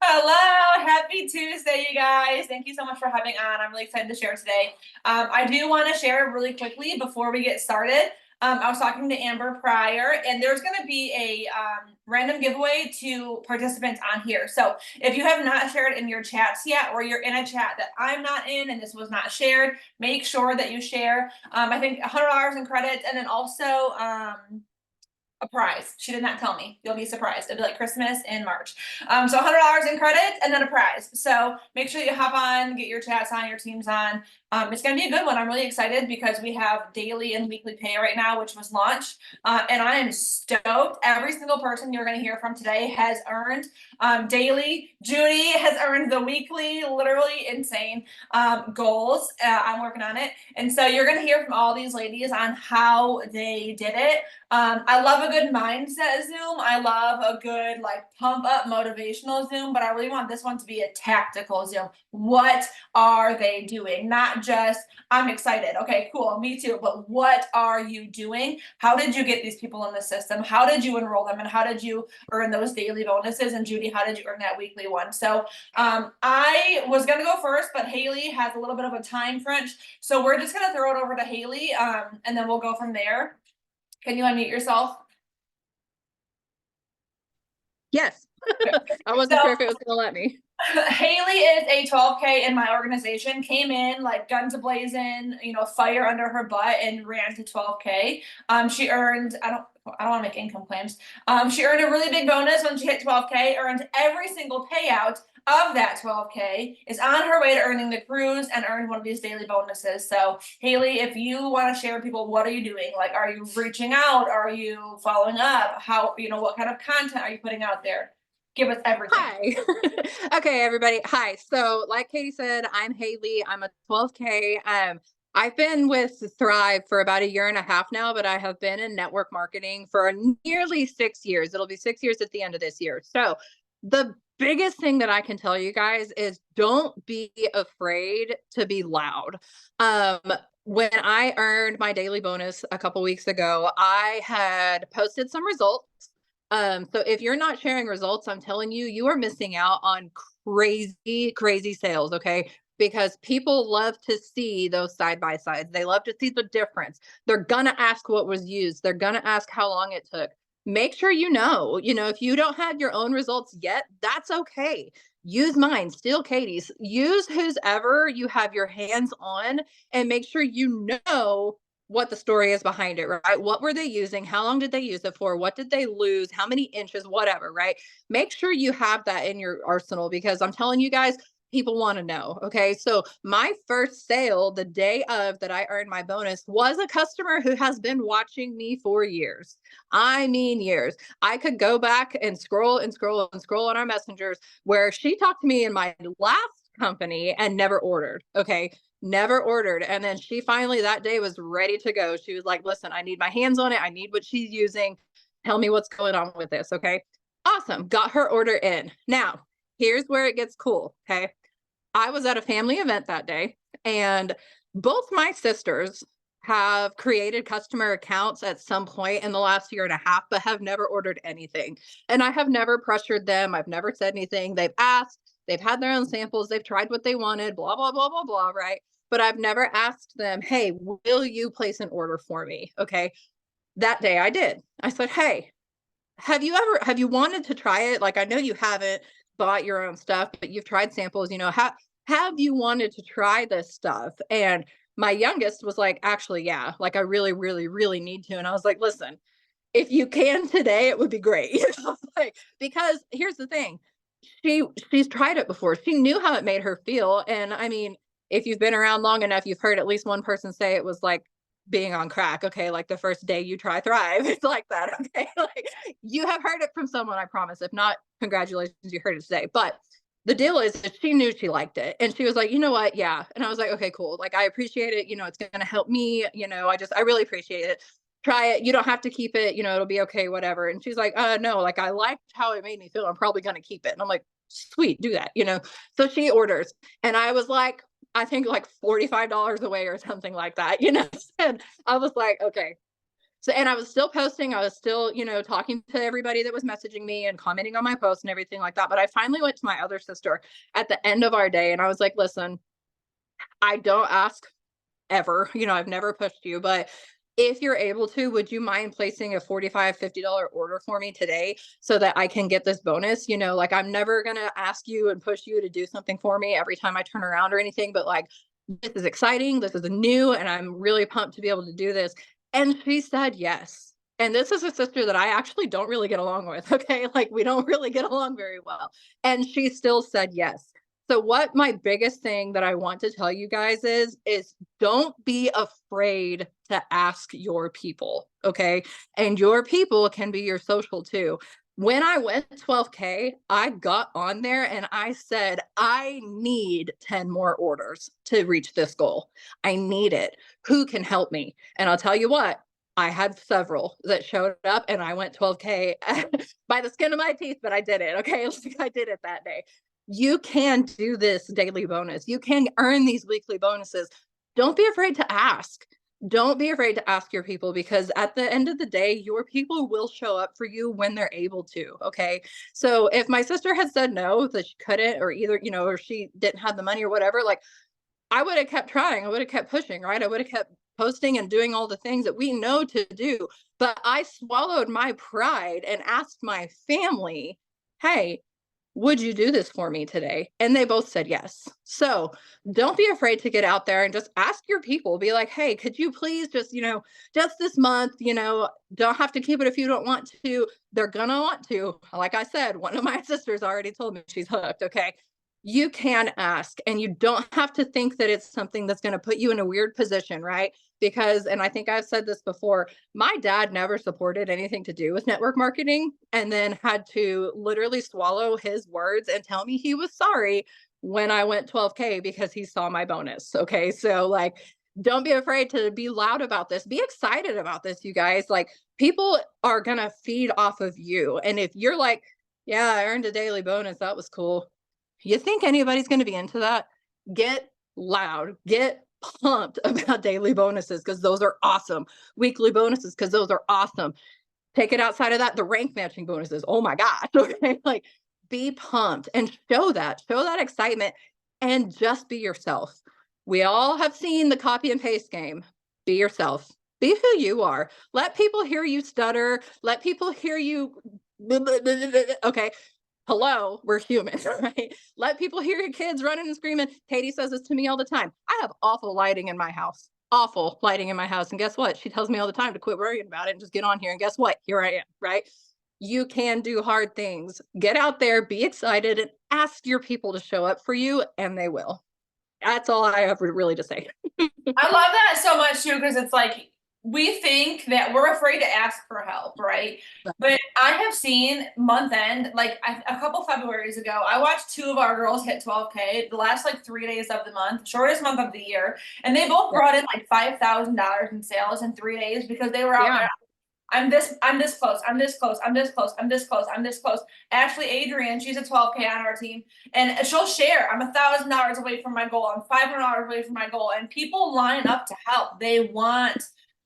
Hello, happy Tuesday, you guys. Thank you so much for having on. I'm really excited to share today. I do want to share really quickly before we get started. I was talking to Amber prior, and there's going to be a random giveaway to participants on here. So if you have not shared in your chats yet, or you're in a chat that I'm not in and this was not shared, make sure that you share. I think $100 in credits, and then also a prize. She did not tell me. You'll be surprised. It'll be like Christmas in March. So $100 in credits and then a prize. So make sure you hop on, get your chats on, your teams on. It's going to be a good one. I'm really excited because we have daily and weekly pay right now, which was launched. And I am stoked. Every single person you're going to hear from today has earned daily. Judy has earned the weekly, literally insane goals. I'm working on it. And so you're going to hear from all these ladies on how they did it. I love a good mindset Zoom. I love a good like pump up motivational Zoom, but I really want this one to be a tactical Zoom. What are they doing? Not just, I'm excited. Okay, cool. Me too. But what are you doing? How did you get these people in the system? How did you enroll them? And how did you earn those daily bonuses? And Judy, how did you earn that weekly one? So I was going to go first, but Haley has a little bit of a time crunch. So we're just going to throw it over to Haley and then we'll go from there. Can you unmute yourself? Yes. I wasn't sure if it was going to let me. Haley is a 12K in my organization, came in like guns a-blazing, fire under her butt and ran to 12K. She earned, I don't want to make income claims. She earned a really big bonus when she hit 12K, earned every single payout of that 12K, is on her way to earning the cruise and earned one of these daily bonuses. So Haley, if you want to share with people, what are you doing? Like, are you reaching out? Are you following up? How, what kind of content are you putting out there? Give us everything. Hi. Okay, everybody. Hi. So, like Katie said, I'm Haley. I'm a 12K. I've been with Thrive for about a year and a half now, but I have been in network marketing for nearly 6 years. It'll be 6 years at the end of this year. So, the biggest thing that I can tell you guys is don't be afraid to be loud. When I earned my daily bonus a couple weeks ago, I had posted some results. So if you're not sharing results, I'm telling you, you are missing out on crazy, crazy sales. Okay. Because people love to see those side by sides. They love to see the difference. They're going to ask what was used. They're going to ask how long it took. Make sure if you don't have your own results yet, that's okay. Use mine, steal Katie's, use whose ever you have your hands on, and make sure you know what the story is behind it, right? What were they using? How long did they use it for? What did they lose? How many inches? Whatever, right? Make sure you have that in your arsenal because I'm telling you guys, people want to know. Okay. So my first sale, the day of that I earned my bonus, was a customer who has been watching me for years. I mean, years. I could go back and scroll and scroll and scroll on our messengers where she talked to me in my last company and never ordered. Okay. Never ordered. And then she finally that day was ready to go. She was like, listen, I need my hands on it. I need what she's using. Tell me what's going on with this. Okay. Awesome. Got her order in. Now, here's where it gets cool. Okay. I was at a family event that day, and both my sisters have created customer accounts at some point in the last year and a half, but have never ordered anything. And I have never pressured them. I've never said anything. They've asked, they've had their own samples, they've tried what they wanted, blah, blah, blah, blah, blah, right? But I've never asked them, hey, will you place an order for me? Okay. That day I did. I said, hey, have you wanted to try it? Like, I know you haven't bought your own stuff, but you've tried samples, have you wanted to try this stuff? And my youngest was like, actually, yeah, like I really, really, really need to. And I was like, listen, if you can today, it would be great. Like, because here's the thing. She's tried it before. She knew how it made her feel. And I mean, if you've been around long enough, you've heard at least one person say it was like being on crack. Okay. Like the first day you try Thrive, it's like that. Okay. Like you have heard it from someone, I promise. If not, congratulations, you heard it today. But the deal is that she knew she liked it. And she was like, you know what? Yeah. And I was like, okay, cool. Like, I appreciate it. It's going to help me. I really appreciate it. Try it. You don't have to keep it. It'll be okay, whatever. And she's like, no, like I liked how it made me feel. I'm probably going to keep it. And I'm like, sweet, do that. So she orders. And I was like, I think like $45 away or something like that, and I was like, okay. So, and I was still posting, I was still, talking to everybody that was messaging me and commenting on my posts and everything like that. But I finally went to my other sister at the end of our day and I was like, listen, I don't ask ever, I've never pushed you, but if you're able to, would you mind placing a $45, $50 order for me today so that I can get this bonus? Like I'm never going to ask you and push you to do something for me every time I turn around or anything, but like this is exciting, this is new, and I'm really pumped to be able to do this. And she said yes. And this is a sister that I actually don't really get along with. Okay. Like we don't really get along very well. And she still said yes. So what my biggest thing that I want to tell you guys is don't be afraid to ask your people, okay? And your people can be your social too. When I went 12K, I got on there and I said, I need 10 more orders to reach this goal. I need it. Who can help me? And I'll tell you what, I had several that showed up and I went 12K by the skin of my teeth, but I did it. Okay. I did it that day. You can do this daily bonus. You can earn these weekly bonuses. Don't be afraid to ask. Don't be afraid to ask your people because at the end of the day, your people will show up for you when they're able to. Okay. So if my sister had said no, that she couldn't, or either, or she didn't have the money or whatever, like I would have kept trying. I would have kept pushing, right? I would have kept posting and doing all the things that we know to do. But I swallowed my pride and asked my family, hey, would you do this for me today? And they both said yes. So don't be afraid to get out there and just ask your people. Be like, hey, could you please just, just this month, don't have to keep it if you don't want to. They're going to want to. Like I said, one of my sisters already told me she's hooked. Okay. You can ask and you don't have to think that it's something that's going to put you in a weird position, right? Because, and I think I've said this before, my dad never supported anything to do with network marketing and then had to literally swallow his words and tell me he was sorry when I went 12K because he saw my bonus. Okay. So, like, don't be afraid to be loud about this. Be excited about this, you guys. Like, people are going to feed off of you. And if you're like, yeah, I earned a daily bonus, that was cool. You think anybody's going to be into that? Get loud, get pumped about daily bonuses because those are awesome. Weekly bonuses because those are awesome. Take it outside of that, the rank matching bonuses. Oh my gosh. Okay. Like be pumped and show that excitement and just be yourself. We all have seen the copy and paste game. Be yourself. Be who you are. Let people hear you stutter. Let people hear you. Okay. Hello, we're human, right? Let people hear your kids running and screaming. Katie says this to me all the time. I have awful lighting in my house. Awful lighting in my house. And guess what? She tells me all the time to quit worrying about it and just get on here. And guess what? Here I am, right? You can do hard things. Get out there, be excited, and ask your people to show up for you, and they will. That's all I have really to say. I love that so much too, because it's like we think that we're afraid to ask for help, right? But I have seen month end, like a couple Februaries ago, I watched two of our girls hit 12K the last like 3 days of the month, shortest month of the year, and they both brought in like $5,000 in sales in 3 days because they were out Yeah. there. I'm this close, I'm this close, I'm this close, I'm this close, I'm this close. Ashley Adrian, she's a 12K on our team, and she'll share, I'm $1,000 away from my goal, I'm $500 away from my goal, and people line up to help. They want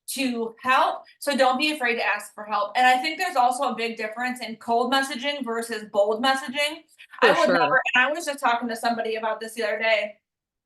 to help, so don't be afraid to ask for help. And I think there's also a big difference in cold messaging versus bold messaging. For I would sure. never, and I was just talking to somebody about this the other day.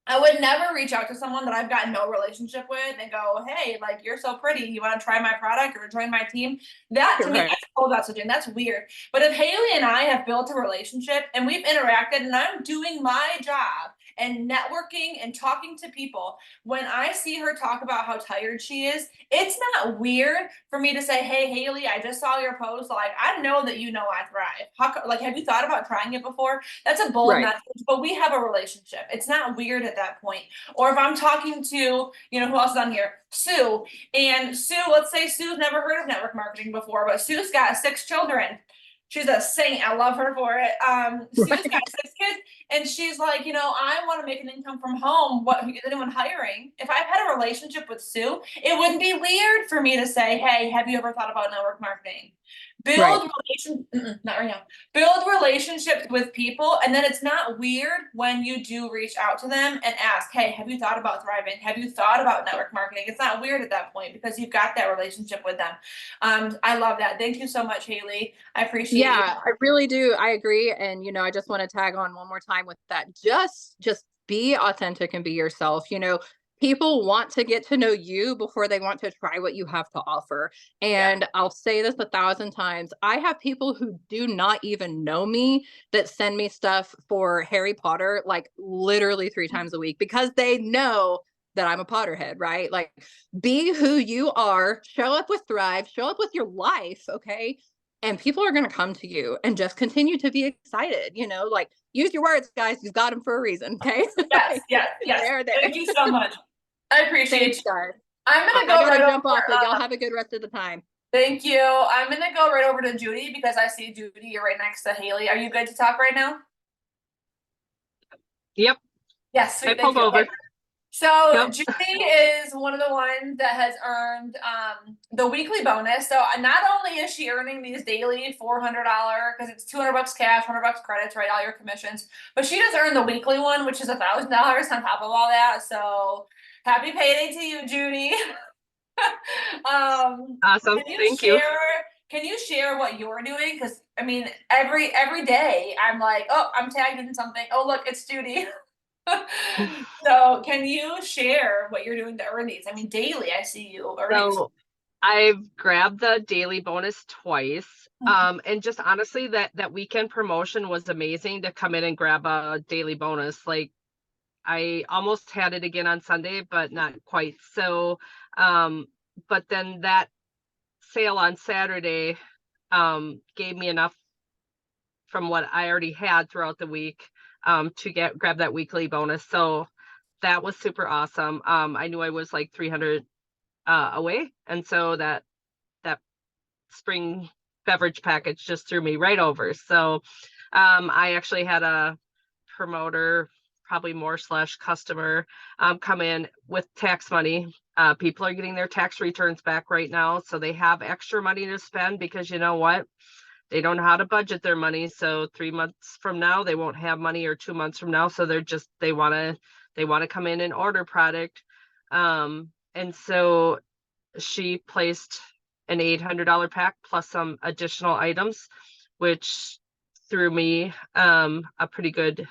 I would never reach out to someone that I've got no relationship with and go, hey, like, you're so pretty. You want to try my product or join my team? That to me, Right. that's cold messaging. That's weird. But if Haley and I have built a relationship and we've interacted and I'm doing my job and networking and talking to people, when I see her talk about how tired she is, it's not weird for me to say, hey, Haley, I just saw your post. Like, I know that you know I thrive. Like, have you thought about trying it before? That's a bold Right. message, but we have a relationship. It's not weird at that point. Or if I'm talking to, who else is on here? Sue. And Sue, let's say Sue's never heard of network marketing before, but Sue's got 6 children. She's a saint. I love her for it. Sue's got 6 kids, and she's like, I want to make an income from home. What is anyone hiring? If I've had a relationship with Sue, it wouldn't be weird for me to say, hey, have you ever thought about network marketing? Right. not right now. Build relationships with people, and then it's not weird when you do reach out to them and ask, "Hey, have you thought about thriving? Have you thought about network marketing?" It's not weird at that point because you've got that relationship with them. I love that. Thank you so much, Haley. I appreciate you. Yeah, I really do. I agree. And, I just want to tag on one more time with that. Just be authentic and be yourself. People want to get to know you before they want to try what you have to offer. Yeah. And I'll say this 1,000 times. I have people who do not even know me that send me stuff for Harry Potter, like literally 3 times a week because they know that I'm a Potterhead, right? Like, be who you are, show up with Thrive, show up with your life, okay? And people are going to come to you and just continue to be excited, like use your words, guys. You've got them for a reason. Okay. Yes, yes, yes. They're there. Thank you so much. I appreciate Thanks, you. guys. I'm gonna I go got to right jump over. off, but y'all have a good rest of the time. Thank you. I'm gonna go right over to Judy because I see Judy. You're right next to Haley. Are you good to talk right now? Yep. Yes, I sweet. Thank pulled you. over. Okay. So Yep. Judy is one of the ones that has earned the weekly bonus. So not only is she earning these daily $400 because it's $200 cash, $100 credits, right? All your commissions, but she does earn the weekly one, which is $1,000 on top of all that. So happy payday to you, Judy. Awesome. Thank you. Can you share what you're doing? Because I mean, every day I'm like, oh, I'm tagged in something. Oh, look, it's Judy. So can you share what you're doing to earn these? I mean, daily I see you earning. So I've grabbed the daily bonus twice. And just honestly, that weekend promotion was amazing to come in and grab a daily bonus. Like I almost had it again on Sunday, but not quite. So, but then that sale on Saturday, gave me enough from what I already had throughout the week, to grab that weekly bonus. So that was super awesome. I knew I was like 300 away, and so that spring beverage package just threw me right over. So I actually had a promoter, probably more slash customer, come in with tax money. People are getting their tax returns back right now, so they have extra money to spend because you know what? They don't know how to budget their money. So 3 months from now, they won't have money, or 2 months from now. So they want to come in and order product. And so she placed an $800 pack plus some additional items, which threw me a pretty good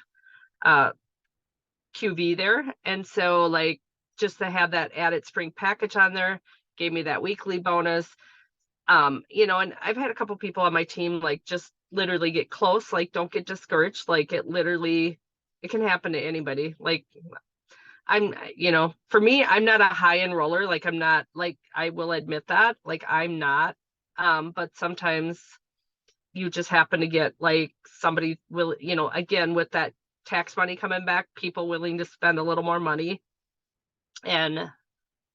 QV there. And so like just to have that added spring package on there gave me that weekly bonus. And I've had a couple people on my team like just literally get close, like don't get discouraged. Like it can happen to anybody. Like for me, I'm not a high end roller. Like I'm not, like, I will admit that, like I'm not. But sometimes you just happen to get like somebody will, again, with that tax money coming back, people willing to spend a little more money, and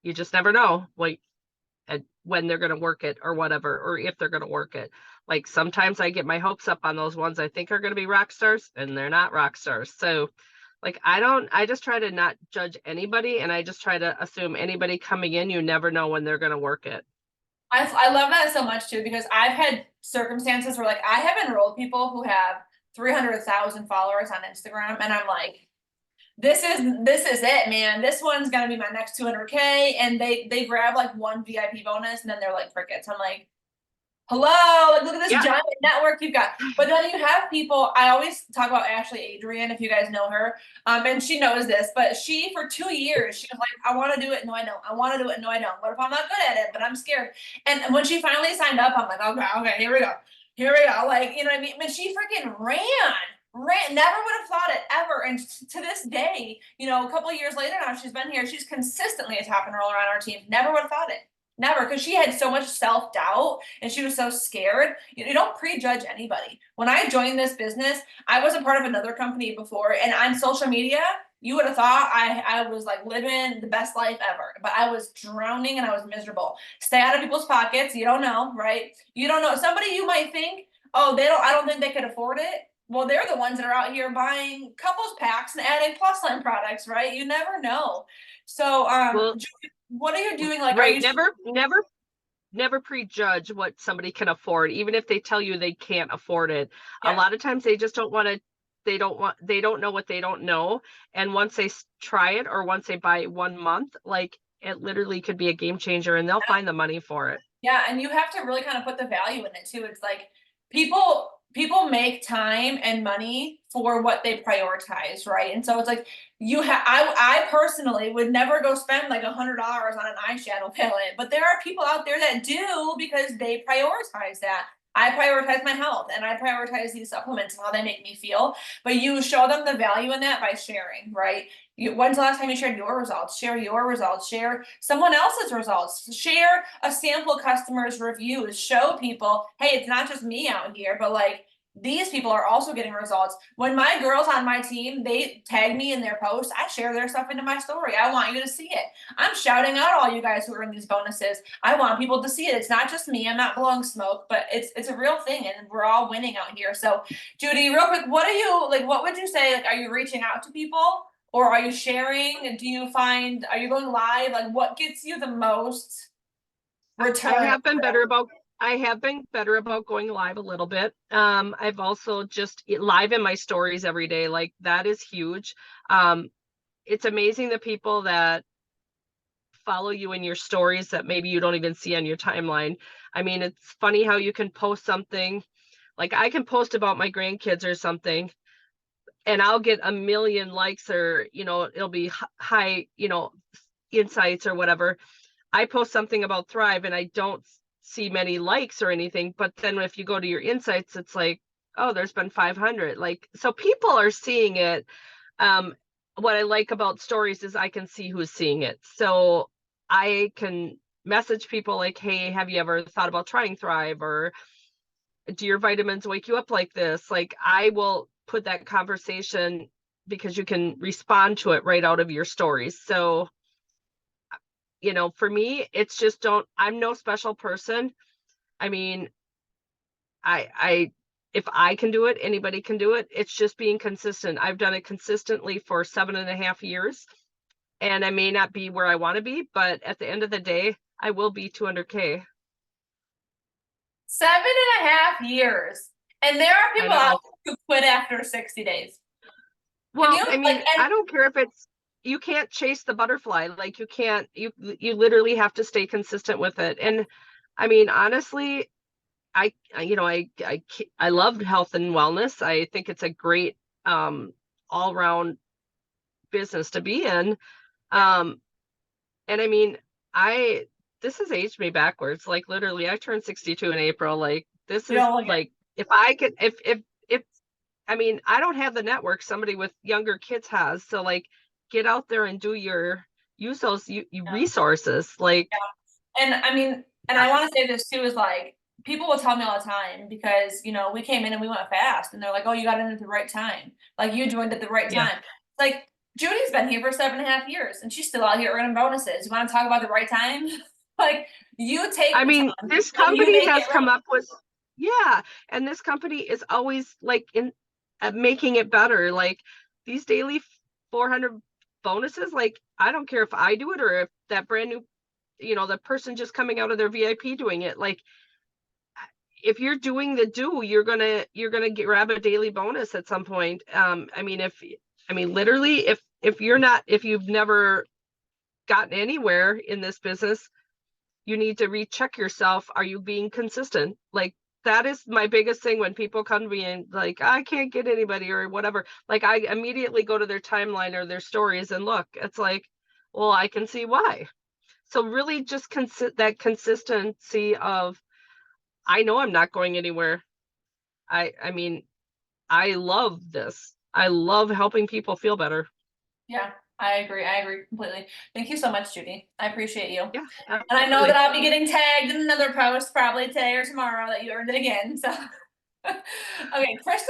you just never know, like, when they're going to work it or whatever, or if they're going to work it. Like sometimes I get my hopes up on those ones I think are going to be rock stars, and they're not rock stars. So like I just try to not judge anybody, and I just try to assume anybody coming in, you never know when they're going to work it. I love that so much too, because I've had circumstances where like I have enrolled people who have 300,000 followers on Instagram, and I'm like, this is it, man. This one's gonna be my next 200K, and they grab like one VIP bonus, and then they're like crickets. I'm like, hello, like look at this Yeah. giant network you've got. But then you have people. I always talk about Ashley Adrian, if you guys know her, and she knows this. But she, for 2 years, she was like, I want to do it, no, I don't. I want to do it, no, I don't. What if I'm not good at it? But I'm scared. And when she finally signed up, I'm like, okay, here we go, here we go. Like, you know what I mean? But she freaking ran, never would have thought it ever. And to this day, a couple of years later now, she's been here. She's consistently a top enroller on our team. Never would have thought it. Never, because she had so much self-doubt and she was so scared. You don't prejudge anybody. When I joined this business, I was a part of another company before, and on social media, you would have thought I was like living the best life ever, but I was drowning and I was miserable. Stay out of people's pockets. You don't know, right? You don't know. Somebody you might think, oh, I don't think they could afford it. Well, they're the ones that are out here buying couples packs and adding plus line products, right? You never know. So, Well, what are you doing? Like, are right. you? Never never prejudge what somebody can afford, even if they tell you they can't afford it. A Yeah. lot of times they just don't want to, they don't know what they don't know. And once they try it, or once they buy 1 month, like it literally could be a game changer, and they'll find the money for it. Yeah, and you have to really kind of put the value in it too. It's like people make time and money for what they prioritize, right? And so it's like I personally would never go spend like $100 on an eyeshadow palette, but there are people out there that do because they prioritize that. I prioritize my health and I prioritize these supplements and how they make me feel. But you show them the value in that by sharing, right? When's the last time you shared your results? Share your results, share someone else's results, share a sample customer's reviews, show people, hey, it's not just me out here, but like these people are also getting results. When my girls on my team, they tag me in their posts, I share their stuff into my story. I want you to see it. I'm shouting out all you guys who are in these bonuses. I want people to see it. It's not just me. I'm not blowing smoke, but it's a real thing, and we're all winning out here. So, Judy, real quick, what are you like? What would you say? Like, are you reaching out to people, or are you sharing? Do you find? Are you going live? Like, what gets you the most return? I have been better about going live a little bit. I've also just live in my stories every day. Like that is huge. It's amazing the people that follow you in your stories that maybe you don't even see on your timeline. I mean, it's funny how you can post something, like I can post about my grandkids or something, and I'll get a million likes, or, it'll be high, insights or whatever. I post something about Thrive and I don't see many likes or anything, but then if you go to your insights, it's like, oh, there's been 500. Like, so people are seeing it. What I like about stories is I can see who's seeing it. So I can message people like, hey, have you ever thought about trying Thrive? Or do your vitamins wake you up like this? Like, I will put that conversation because you can respond to it right out of your stories. So, for me, it's just I'm no special person. I mean, if I can do it, anybody can do it. It's just being consistent. I've done it consistently for 7.5 years, and I may not be where I want to be, but at the end of the day, I will be 200K. 7.5 years. And there are people out there who quit after 60 days. Well, I mean, I don't care if you can't chase the butterfly. Like you literally have to stay consistent with it. And I mean, honestly, I love health and wellness. I think it's a great all-round business to be in. And I mean, this has aged me backwards. Like literally, I turned 62 in April. Like this is like, if I could, if I mean, I don't have the network somebody with younger kids has. So like, get out there and use those resources. Like, and I mean, and I want to say this too, is like, people will tell me all the time because, we came in and we went fast and they're like, oh, you got in at the right time. Like you joined at the right time. Like Judy's been here for 7.5 years and she's still out here earning bonuses. You want to talk about the right time? Like you take, I mean, this company has come up with, and this company is always like making it better. Like these daily 400 bonuses, like I don't care if I do it or if that brand new, the person just coming out of their VIP doing it. Like if you're doing you're gonna grab a daily bonus at some point. I mean, literally, if you've never gotten anywhere in this business, you need to recheck yourself. Are you being consistent? Like that is my biggest thing when people come to me and like, I can't get anybody or whatever. Like I immediately go to their timeline or their stories and look. It's like, well, I can see why. So really just that consistency of, I know I'm not going anywhere. I mean, I love this. I love helping people feel better. Yeah, I agree completely. Thank you so much, Judy. I appreciate you. Yeah, and I know that I'll be getting tagged in another post probably today or tomorrow that you earned it again. So okay, Krista's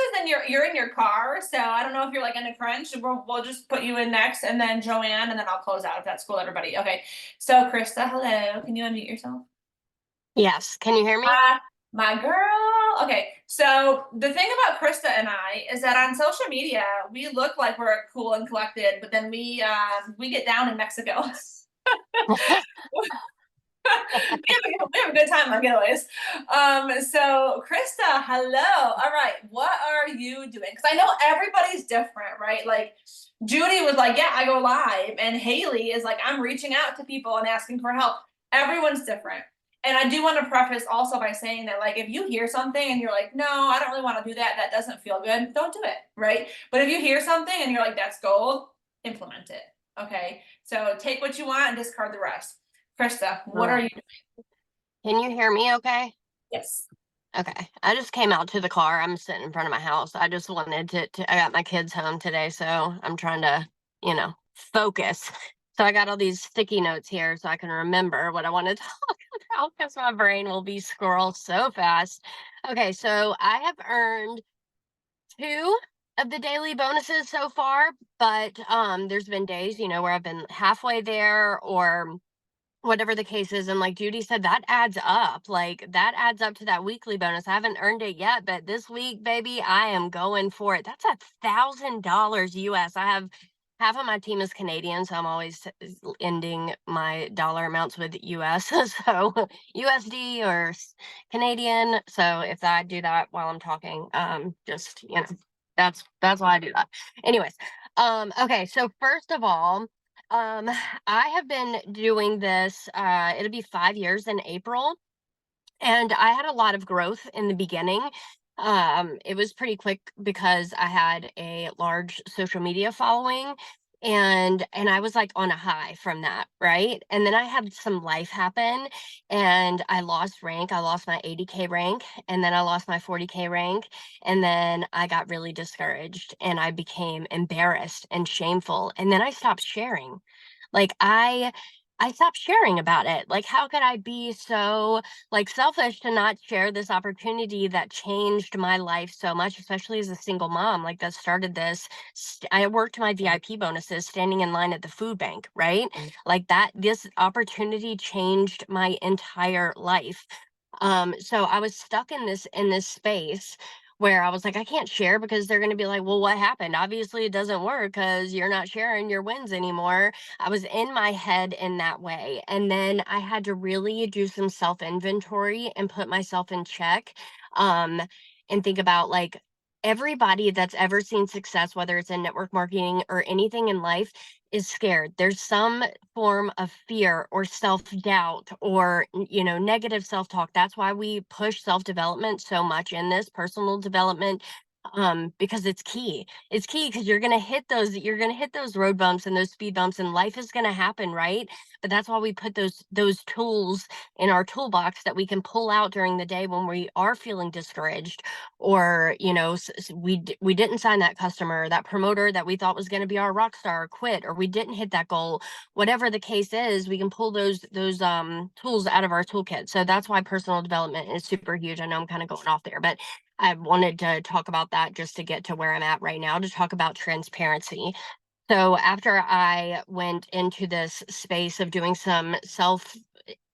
you're in your car, so I don't know if you're like in a crunch. We'll just put you in next, and then Joanne, and then I'll close out if that's cool, everybody. Okay, so Krista, hello. Can you unmute yourself? Yes. Can you hear me? My girl. Okay, so the thing about Krista and I is that on social media we look like we're cool and collected, but then we get down in Mexico. We have a good time on giveaways. So Krista, hello. All right, what are you doing? Because I know everybody's different, right? Like Judy was like, yeah, I go live, and Haley is like, I'm reaching out to people and asking for help. Everyone's different. And I do want to preface also by saying that, like, if you hear something and you're like, no, I don't really want to do that, that doesn't feel good, don't do it, right? But if you hear something and you're like, that's gold, implement it. Okay. So take what you want and discard the rest. Krista, what are you doing? Can you hear me okay? Yes. Okay. I just came out to the car. I'm sitting in front of my house. I just wanted I got my kids home today, so I'm trying to, focus. So I got all these sticky notes here so I can remember what I want to talk about because my brain will be squirrel so fast. Okay, so I have earned 2 of the daily bonuses so far, but there's been days, where I've been halfway there or whatever the case is. And like Judy said, that adds up. Like that adds up to that weekly bonus. I haven't earned it yet, but this week, baby, I am going for it. That's $1,000 US. I have half of my team is Canadian, so I'm always ending my dollar amounts with US. So USD or Canadian. So if I do that while I'm talking, just that's why I do that. Anyways, okay. So first of all, I have been doing this, it'll be 5 years in April, and I had a lot of growth in the beginning. It was pretty quick because I had a large social media following and I was like on a high from that, right? And then I had some life happen and I lost rank. I lost my 80K rank and then I lost my 40K rank and then I got really discouraged and I became embarrassed and shameful and then I stopped sharing. Like I stopped sharing about it. Like how could I be so like selfish to not share this opportunity that changed my life so much, especially as a single mom, like that started this. I worked my VIP bonuses standing in line at the food bank, right? Like that, this opportunity changed my entire life. So I was stuck in this space where I was like, I can't share because they're going to be like, well, what happened? Obviously, it doesn't work because you're not sharing your wins anymore. I was in my head in that way. And then I had to really do some self inventory and put myself in check um, and think about like everybody that's ever seen success, whether it's in network marketing or anything in life, is scared. There's some form of fear or self-doubt or negative self-talk. That's why we push self-development so much in this personal development, because it's key. It's key because you're gonna hit those road bumps and those speed bumps and life is gonna happen, right? But that's why we put those tools in our toolbox that we can pull out during the day when we are feeling discouraged or we didn't sign that customer, that promoter that we thought was going to be our rock star quit, or we didn't hit that goal. Whatever the case is, we can pull those tools out of our toolkit. So that's why personal development is super huge. I know I'm kind of going off there, but I wanted to talk about that just to get to where I'm at right now, to talk about transparency. So after I went into this space of doing some self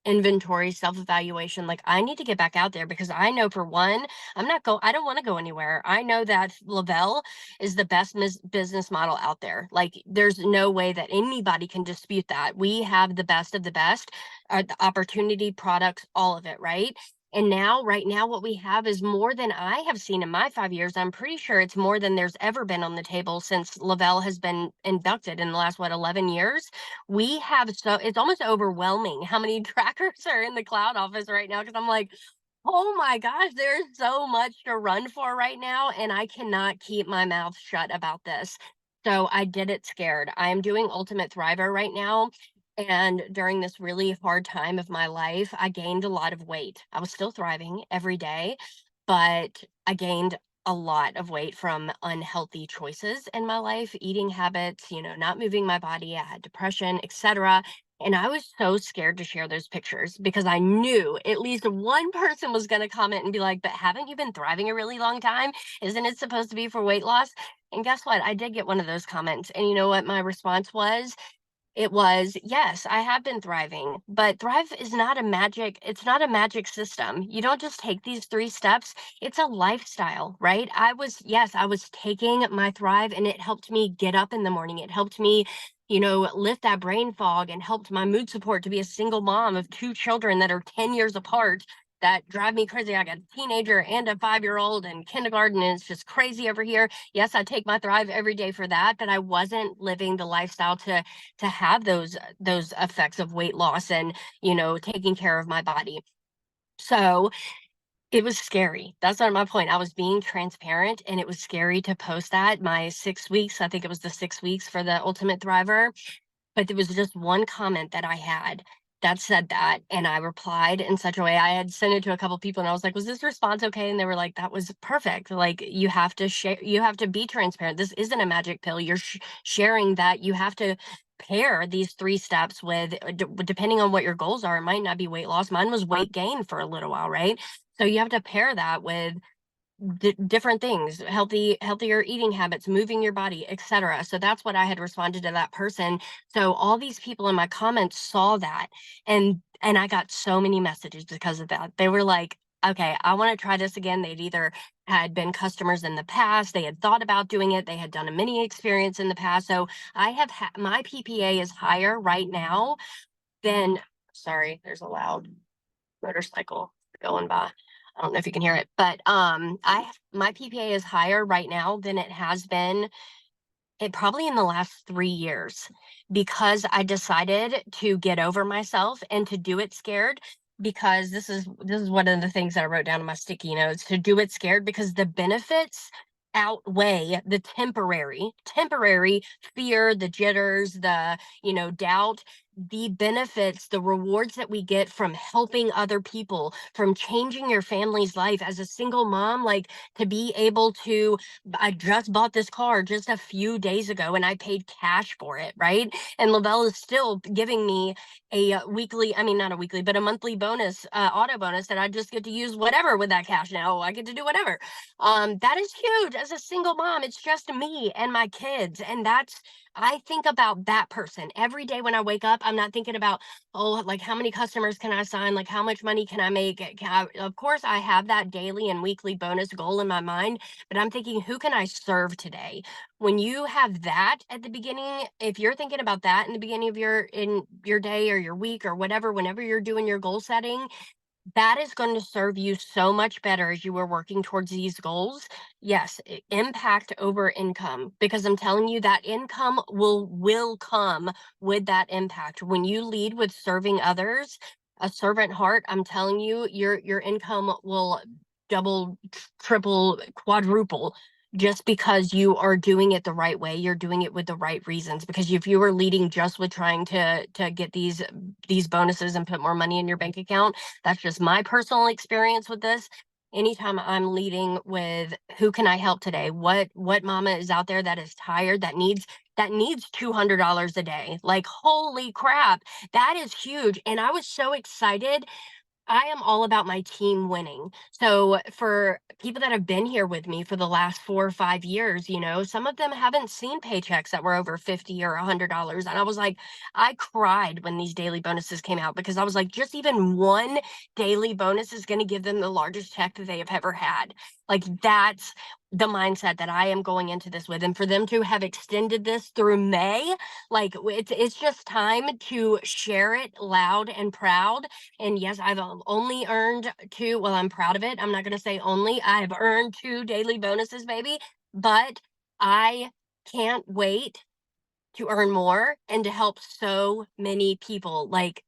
inventory, self-evaluation, like I need to get back out there because I know for one, I don't want to go anywhere. I know that Lavelle is the best business model out there. Like there's no way that anybody can dispute that. We have the best of the best, the opportunity, products, all of it, right? And right now, what we have is more than I have seen in my 5 years. I'm pretty sure it's more than there's ever been on the table since Lavelle has been inducted in the last, 11 years. We have it's almost overwhelming how many trackers are in the cloud office right now. Cause I'm like, oh my gosh, there's so much to run for right now. And I cannot keep my mouth shut about this. So I did it scared. I am doing Ultimate Thriver right now. And during this really hard time of my life, I gained a lot of weight. I was still thriving every day, but I gained a lot of weight from unhealthy choices in my life, eating habits, not moving my body. I had depression, etc. And I was so scared to share those pictures because I knew at least one person was going to comment and be like, but haven't you been thriving a really long time? Isn't it supposed to be for weight loss? And guess what? I did get one of those comments. And you know what my response was? It was, yes, I have been thriving, but Thrive is not it's not a magic system. You don't just take these 3 steps. It's a lifestyle, right? I was taking my Thrive and it helped me get up in the morning. It helped me, lift that brain fog and helped my mood support to be a single mom of 2 children that are 10 years apart that drive me crazy. I got a teenager and a 5-year-old in kindergarten, and it's just crazy over here. Yes, I take my Thrive every day for that, but I wasn't living the lifestyle to have those effects of weight loss and, taking care of my body. So it was scary. That's not my point. I was being transparent, and it was scary to post that. My 6 weeks, I think it was the 6 weeks for the Ultimate Thriver, but there was just one comment that I had that said that, and I replied in such a way. I had sent it to a couple people, and I was like, was this response okay? And they were like, that was perfect. Like, you have to share, you have to be transparent. This isn't a magic pill. You're sharing that you have to pair these 3 steps with, depending on what your goals are. It might not be weight loss. Mine was weight gain for a little while, right? So you have to pair that with different things, healthier eating habits, moving your body, etc. So that's what I had responded to that person. So all these people in my comments saw that, and I got so many messages because of that. They were like, okay, I want to try this again. They'd either had been customers in the past, they had thought about doing it, they had done a mini experience in the past. So I have my PPA is higher right now than, sorry, there's a loud motorcycle going by. I don't know if you can hear it, but my PPA is higher right now than it has been probably in the last 3 years, because I decided to get over myself and to do it scared. Because this is one of the things that I wrote down in my sticky notes, to do it scared, because the benefits outweigh the temporary fear, the jitters, the doubt. The benefits, the rewards that we get from helping other people, from changing your family's life as a single mom, like to be able to, I just bought this car just a few days ago and I paid cash for it, right? And Lavelle is still giving me a weekly, I mean, not a weekly, but a monthly bonus, auto bonus, that I just get to use whatever with that cash now. I get to do whatever. That is huge. As a single mom, it's just me and my kids. And I think about that person every day when I wake up. I'm not thinking about, oh, like, how many customers can I sign? Like, how much money can I make? Of course, I have that daily and weekly bonus goal in my mind, but I'm thinking, who can I serve today? When you have that at the beginning, if you're thinking about that in the beginning of your day or your week or whatever, whenever you're doing your goal setting, that is going to serve you so much better as you are working towards these goals. Yes, impact over income, because I'm telling you that income will come with that impact. When you lead with serving others, a servant heart, I'm telling you, your income will double, triple, quadruple, just because you are doing it the right way. You're doing it with the right reasons. Because if you were leading just with trying to get these bonuses and put more money in your bank account, that's just my personal experience with this. Anytime I'm leading with, who can I help today? What mama is out there that is tired, that needs $200 a day? Like, holy crap, that is huge. And I was so excited. I am all about my team winning. So for people that have been here with me for the last 4 or 5 years, some of them haven't seen paychecks that were over $50 or $100. And I was like, I cried when these daily bonuses came out, because I was like, just even one daily bonus is going to give them the largest check that they have ever had. Like, that's the mindset that I am going into this with. And for them to have extended this through May, like, it's just time to share it loud and proud. And yes, I've only earned 2. Well, I'm proud of it. I'm not going to say only. I've earned 2 daily bonuses, baby. But I can't wait to earn more and to help so many people. Like,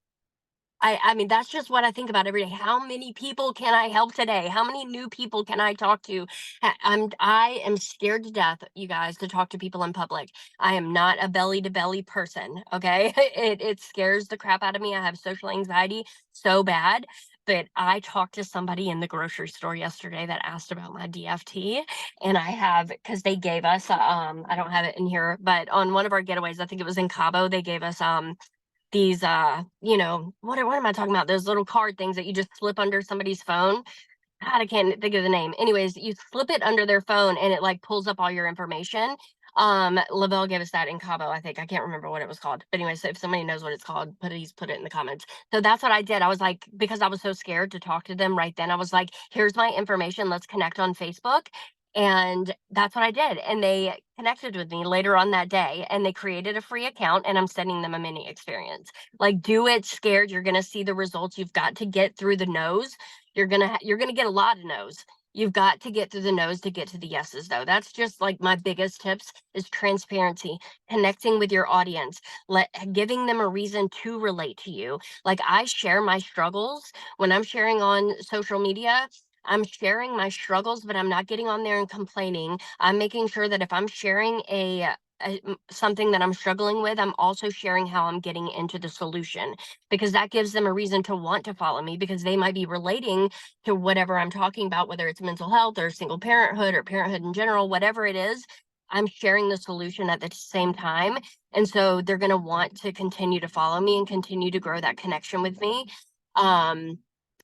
I mean, that's just what I think about every day. How many people can I help today? How many new people can I talk to? I am scared to death, you guys, to talk to people in public. I am not a belly to belly person. Okay. It scares the crap out of me. I have social anxiety so bad. But I talked to somebody in the grocery store yesterday that asked about my DFT, and because they gave us, I don't have it in here, but on one of our getaways, I think it was in Cabo, they gave us, these what am I talking about? Those little card things that you just slip under somebody's phone. God, I can't think of the name. Anyways, you slip it under their phone and it like pulls up all your information. Lavelle gave us that in Cabo, I think. I can't remember what it was called. But anyways, so if somebody knows what it's called, please put it in the comments. So that's what I did. I was like, because I was so scared to talk to them right then, I was like, here's my information. Let's connect on Facebook. And that's what I did. And they connected with me later on that day, and they created a free account, and I'm sending them a mini experience. Like, do it scared. You're going to see the results. You've got to get through the no's. You're going to get a lot of no's. You've got to get through the no's to get to the yeses, though. That's just like my biggest tips is transparency, connecting with your audience, giving them a reason to relate to you. Like, I share my struggles when I'm sharing on social media. I'm sharing my struggles, but I'm not getting on there and complaining. I'm making sure that if I'm sharing something that I'm struggling with, I'm also sharing how I'm getting into the solution, because that gives them a reason to want to follow me, because they might be relating to whatever I'm talking about, whether it's mental health or single parenthood or parenthood in general, whatever it is. I'm sharing the solution at the same time. And so they're going to want to continue to follow me and continue to grow that connection with me.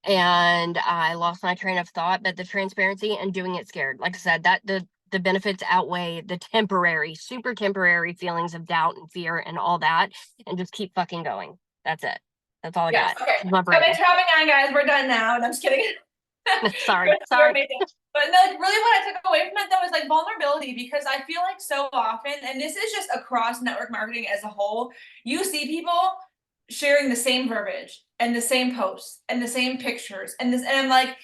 And I lost my train of thought, but the transparency and doing it scared, like I said, that the benefits outweigh the temporary, super temporary feelings of doubt and fear and all that, and just keep fucking going. That's it. That's all I Yes, got. okay. My brain. Thanks for having on, guys. We're done now. And I'm just kidding. Sorry. You're Sorry. amazing. But no, really what I took away from it though is like vulnerability, because I feel like so often, and this is just across network marketing as a whole, you see people sharing the same verbiage and the same posts and the same pictures and this, and I'm like,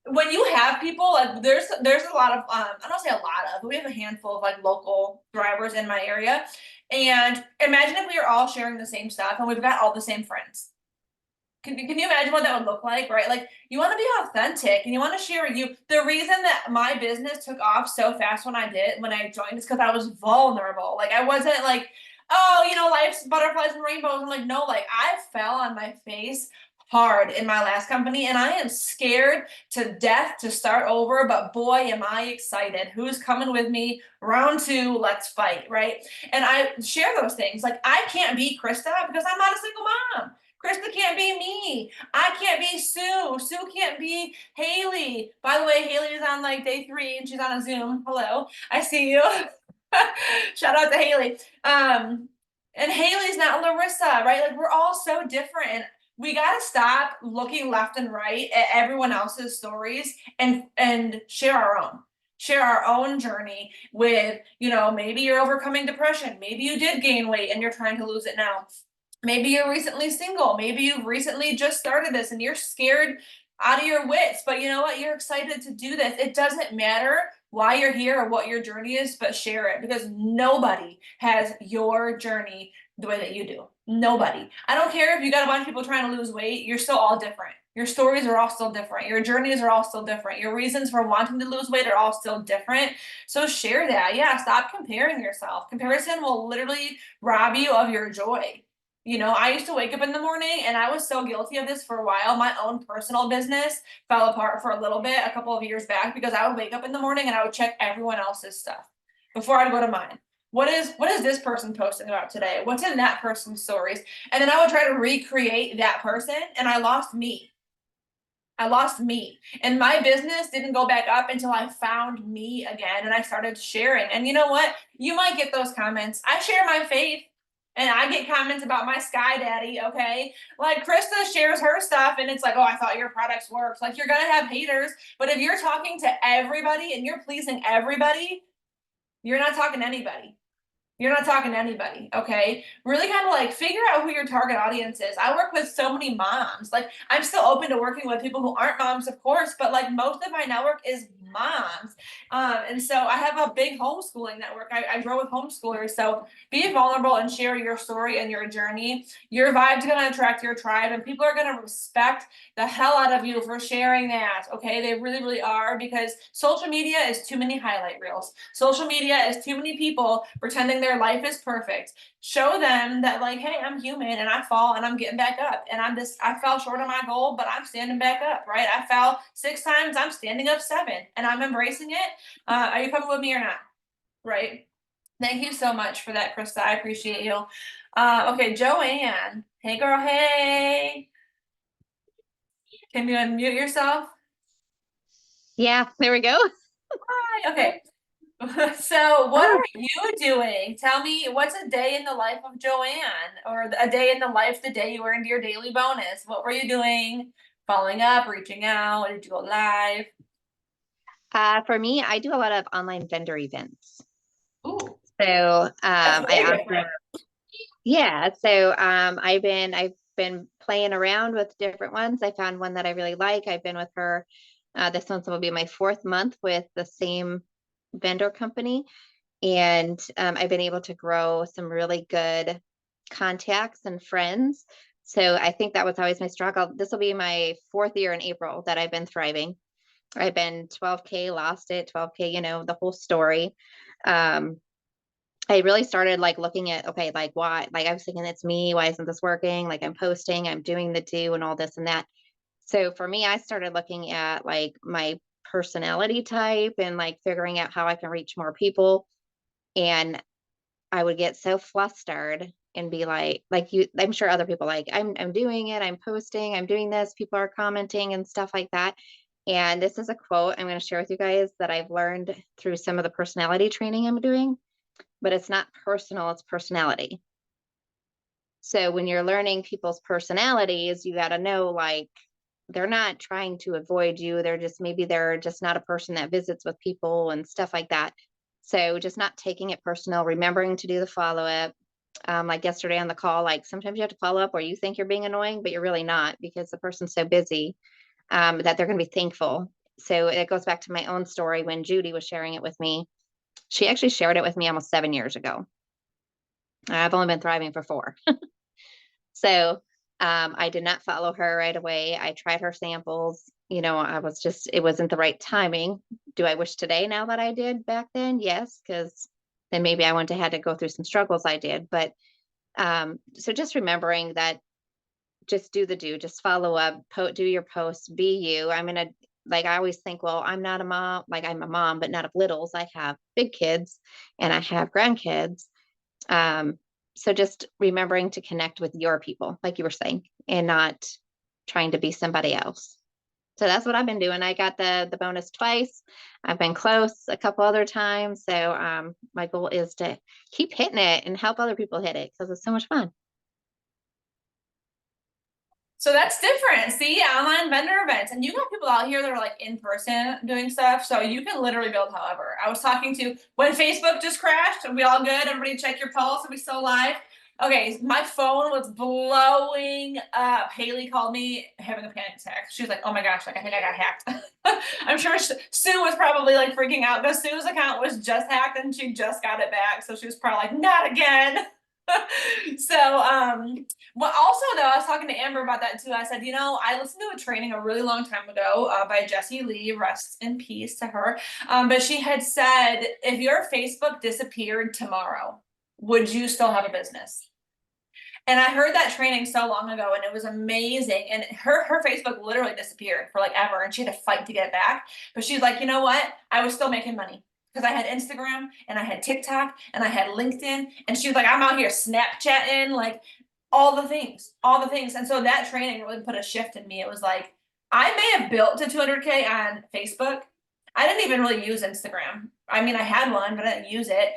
when you have people like there's a lot of I don't say a lot of, but we have a handful of like local drivers in my area, and imagine if we were all sharing the same stuff and we've got all the same friends. Can you imagine what that would look like, right? Like, you want to be authentic and you want to share you. The reason that my business took off so fast when I joined is because I was vulnerable. Like, I wasn't like, oh, life's butterflies and rainbows. I'm like, no, like I fell on my face hard in my last company, and I am scared to death to start over, but boy, am I excited. Who's coming with me? Round 2, let's fight, right? And I share those things. Like, I can't be Krista because I'm not a single mom. Krista can't be me. I can't be Sue. Sue can't be Haley. By the way, Haley is on like day 3 and she's on a Zoom. Hello, I see you. Shout out to Haley. And Haley's not Larissa, right? Like, we're all so different. And we got to stop looking left and right at everyone else's stories and share our own. Share our own journey with, maybe you're overcoming depression. Maybe you did gain weight and you're trying to lose it now. Maybe you're recently single. Maybe you've recently just started this and you're scared out of your wits, but you know what? You're excited to do this. It doesn't matter why you're here or what your journey is, but share it, because nobody has your journey the way that you do. Nobody. I don't care if you got a bunch of people trying to lose weight. You're still all different. Your stories are all still different. Your journeys are all still different. Your reasons for wanting to lose weight are all still different. So share that. Yeah, stop comparing yourself. Comparison will literally rob you of your joy. I used to wake up in the morning, and I was so guilty of this for a while. My own personal business fell apart for a little bit a couple of years back, because I would wake up in the morning and I would check everyone else's stuff before I'd go to mine. What is this person posting about today? What's in that person's stories? And then I would try to recreate that person, and I lost me. And my business didn't go back up until I found me again and I started sharing. And you know what? You might get those comments. I share my faith. And I get comments about my Sky Daddy, okay? Like, Krista shares her stuff and it's like, oh, I thought your products worked. Like, you're gonna have haters, but if you're talking to everybody and you're pleasing everybody, you're not talking to anybody. You're not talking to anybody, okay? Really kind of like figure out who your target audience is. I work with so many moms. Like, I'm still open to working with people who aren't moms, of course, but like most of my network is moms. And so I have a big homeschooling network. I grow with homeschoolers. So be vulnerable and share your story and your journey. Your vibe's gonna attract your tribe, and people are gonna respect the hell out of you for sharing that, okay? They really, really are, because social media is too many highlight reels. Social media is too many people pretending their life is perfect. Show them that, like, hey, I'm human and I fall and I'm getting back up, and I fell short of my goal, but I'm standing back up, right? I fell 6 times, I'm standing up 7, and I'm embracing it. Are you coming with me or not? Right? Thank you so much for that, Krista. I appreciate you. Okay, Joanne. Hey, girl. Hey. Can you unmute yourself? Yeah, there we go. Hi. Okay. So what are you doing? Tell me, what's a day in the life of Joanne, or a day in the life the day you earned your daily bonus? What were you doing? Following up, reaching out? Did you go live? For me, I do a lot of online vendor events. Ooh, So that's I way also, different. yeah. So I've been playing around with different ones. I found one that I really like. I've been with her. This one will be my 4th month with the same vendor company, and I've been able to grow some really good contacts and friends. So I think that was always my struggle. This will be my 4th year in April that I've been thriving. I've been 12K, lost it, 12K, the whole story. Um, I really started like looking at, okay, like why, like I was thinking it's me, why isn't this working? Like I'm posting, I'm doing the do and all this and that. So for me, I started looking at like my personality type and like figuring out how I can reach more people. And I would get so flustered and be like you, I'm sure other people like, I'm doing it, I'm posting, I'm doing this, people are commenting and stuff like that. And this is a quote I'm going to share with you guys that I've learned through some of the personality training I'm doing, but it's not personal, it's personality. So when you're learning people's personalities, you got to know like they're not trying to avoid you. Maybe they're just not a person that visits with people and stuff like that. So just not taking it personal, remembering to do the follow up. Like yesterday on the call, like sometimes you have to follow up where you think you're being annoying, but you're really not because the person's so busy that they're going to be thankful. So it goes back to my own story when Judy was sharing it with me. She actually shared it with me almost 7 years ago. I've only been thriving for 4. So I did not follow her right away. I tried her samples. It wasn't the right timing. Do I wish today now that I did back then? Yes, because then maybe I wouldn't have had to go through some struggles I did. But so just remembering that just just follow up, do your posts, be you. Like I always think, well, I'm not a mom, like I'm a mom, but not of littles. I have big kids and I have grandkids. Um, so just remembering to connect with your people, like you were saying, and not trying to be somebody else. So that's what I've been doing. I got the bonus twice. I've been close a couple other times. So my goal is to keep hitting it and help other people hit it because it's so much fun. So that's different. See, online vendor events, and you got people out here that are like in person doing stuff. So you can literally build however. I was talking to when Facebook just crashed. Are we all good? Everybody check your pulse. Are we still live? Okay, my phone was blowing up. Haley called me having a panic attack. She was like, "Oh my gosh, like I think I got hacked." I'm sure Sue was probably like freaking out because Sue's account was just hacked and she just got it back. So she was probably like, "Not again." So well, also though, I was talking to Amber about that too. I said, I listened to a training a really long time ago by Jessie Lee, rest in peace to her. But she had said, if your Facebook disappeared tomorrow, would you still have a business? And I heard that training so long ago and it was amazing. And her Facebook literally disappeared for like ever and she had to fight to get it back. But she's like, you know what? I was still making money because I had Instagram and I had TikTok and I had LinkedIn. And she was like, I'm out here Snapchatting, like all the things. And so that training really put a shift in me. It was like, I may have built to 200K on Facebook. I didn't even really use Instagram. I mean, I had one, but I didn't use it.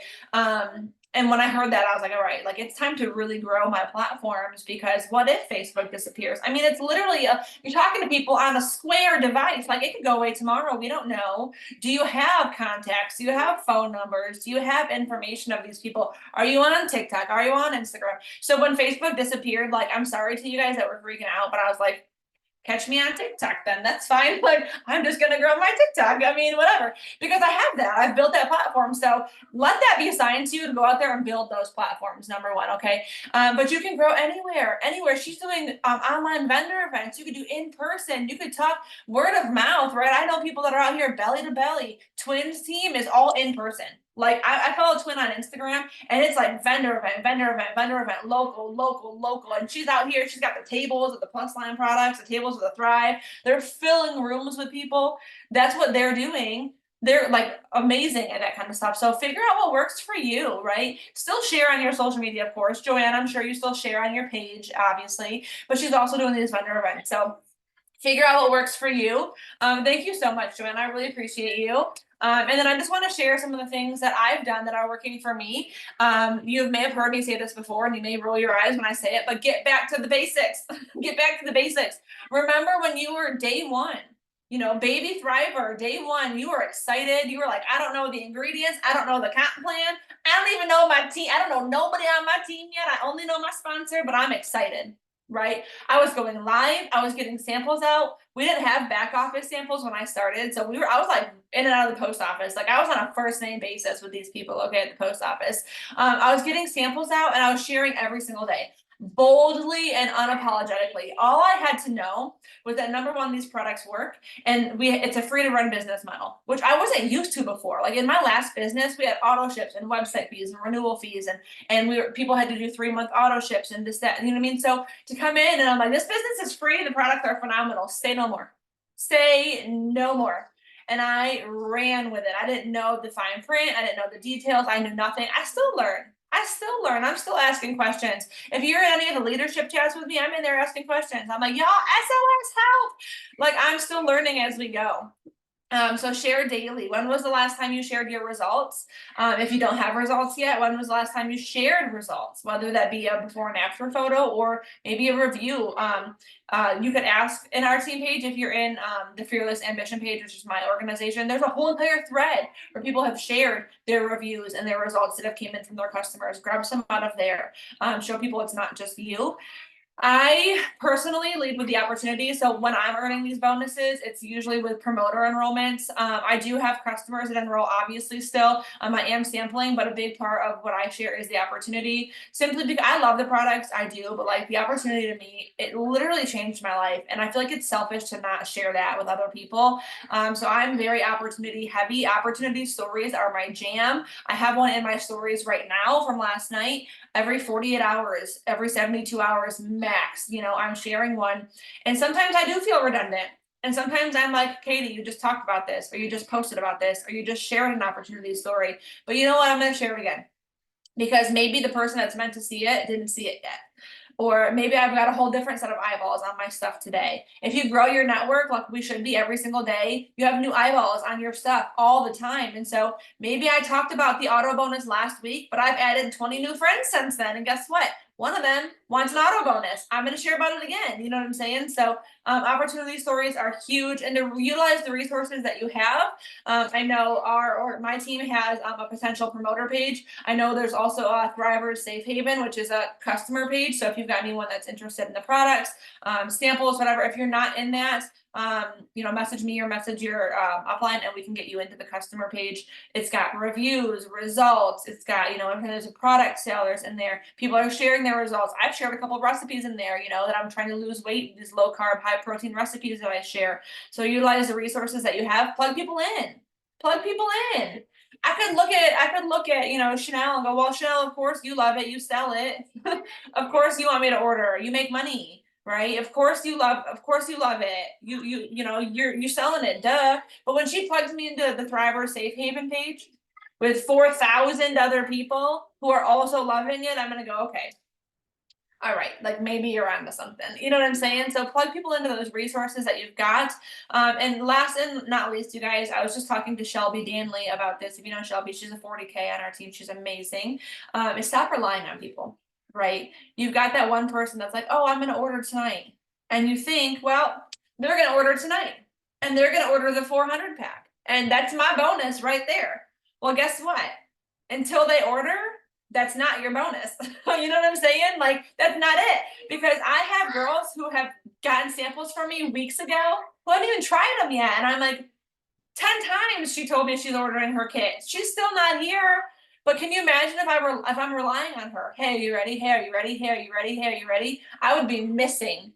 And when I heard that, I was like, all right, like it's time to really grow my platforms because what if Facebook disappears? I mean, it's literally you're talking to people on a square device. Like it could go away tomorrow. We don't know. Do you have contacts? Do you have phone numbers? Do you have information of these people? Are you on TikTok? Are you on Instagram? So when Facebook disappeared, like I'm sorry to you guys that were freaking out, but I was like, catch me on TikTok then. That's fine. Like I'm just gonna grow my TikTok. I mean, whatever. Because I have that. I've built that platform. So let that be a sign to you to go out there and build those platforms. Number one, okay. But you can grow anywhere. She's doing online vendor events. You could do in person. You could talk word of mouth, right? I know people that are out here belly to belly. Twins team is all in person. Like I follow Twin on Instagram and it's like vendor event, local. And she's out here, she's got the tables with the Plus Line products, the tables with the Thrive. They're filling rooms with people. That's what they're doing. They're like amazing at that kind of stuff. So figure out what works for you, right? Still share on your social media, of course. Joanne, I'm sure you still share on your page, obviously, but she's also doing these vendor events. So figure out what works for you. Thank you so much, Joanne. I really appreciate you. And then I just want to share some of the things that I've done that are working for me. You may have heard me say this before and you may roll your eyes when I say it, but get back to the basics. Get back to the basics. Remember when you were day one, You know, baby thriver, day one, you were excited. You were like, I don't know the ingredients. I don't know the comp plan. I don't even know my team. I don't know nobody on my team yet. I only know my sponsor, but I'm excited, right? I was going live. I was getting samples out. We didn't have back office samples when I started. So I was like in and out of the post office. Like I was on a first name basis with these people, okay, at the post office. I was getting samples out and I was sharing every single day, boldly and unapologetically. All I had to know was that number one, these products work, and it's a free to run business model, which I wasn't used to before. Like in my last business, we had auto ships and website fees and renewal fees, and people had to do 3-month auto ships and this, that, you know what I mean? So to come in and I'm like, this business is free, the products are phenomenal. Say no more. Say no more. And I ran with it. I didn't know the fine print. I didn't know the details. I knew nothing. I still learn. I'm still asking questions. If you're in any of the leadership chats with me, I'm in there asking questions. I'm like, y'all, SOS help. Like I'm still learning as we go. So share daily. When was the last time you shared your results? If you don't have results yet, when was the last time you shared results? Whether that be a before and after photo or maybe a review. You could ask in our team page, if you're in the Fearless Ambition page, which is my organization, there's a whole entire thread where people have shared their reviews and their results that have came in from their customers. Grab some out of there. Show people it's not just you. I personally lead with the opportunity. So when I'm earning these bonuses, it's usually with promoter enrollments. I do have customers that enroll obviously still. I am sampling, but a big part of what I share is the opportunity, simply because I love the products, I do, but like the opportunity to me, it literally changed my life. And I feel like it's selfish to not share that with other people. So I'm very opportunity heavy. Opportunity stories are my jam. I have one in my stories right now from last night. Every 48 hours, every 72 hours max, you know, I'm sharing one. And sometimes I do feel redundant. And sometimes I'm like, Katie, you just talked about this, or you just posted about this, or you just shared an opportunity story. But you know what? I'm going to share it again. Because maybe the person that's meant to see it didn't see it yet. Or maybe I've got a whole different set of eyeballs on my stuff today. If you grow your network like we should be every single day, you have new eyeballs on your stuff all the time. And so maybe I talked about the auto bonus last week, but I've added 20 new friends since then. And guess what? One of them wants an auto bonus. I'm going to share about it again. You know what I'm saying? So opportunity stories are huge, and to utilize the resources that you have. I know my team has a potential promoter page. I know there's also a Thrivers Safe Haven, which is a customer page. So if you've got anyone that's interested in the products, samples, whatever, if you're not in that, message me or message your upline and we can get you into the customer page. It's got reviews, results. It's got, if there's a product sellers in there, people are sharing their results. I've shared a couple of recipes in there, that I'm trying to lose weight, these low carb, high protein recipes that I share. So utilize the resources that you have, plug people in. I could look at, Chanel and go, well, Chanel, of course you love it. You sell it. Of course you want me to order. You make money. Right? Of course you love it. You're selling it, duh. But when she plugs me into the Thriver Safe Haven page with 4,000 other people who are also loving it, I'm gonna go, okay. All right, like maybe you're onto something. You know what I'm saying? So plug people into those resources that you've got. And last and not least, you guys, I was just talking to Shelby Danley about this. If you know Shelby, she's a 40K on our team. She's amazing. Is stop relying on people. Right? You've got that one person that's like, oh, I'm going to order tonight. And you think, well, they're going to order tonight and they're going to order the 400 pack. And that's my bonus right there. Well, guess what? Until they order, that's not your bonus. You know what I'm saying? Like, that's not it. Because I have girls who have gotten samples from me weeks ago who haven't even tried them yet. And I'm like, 10 times she told me she's ordering her kit. She's still not here. But can you imagine if I'm relying on her? Hey, are you ready? Hey, are you ready? Hey, are you ready? Hey, are you ready? I would be missing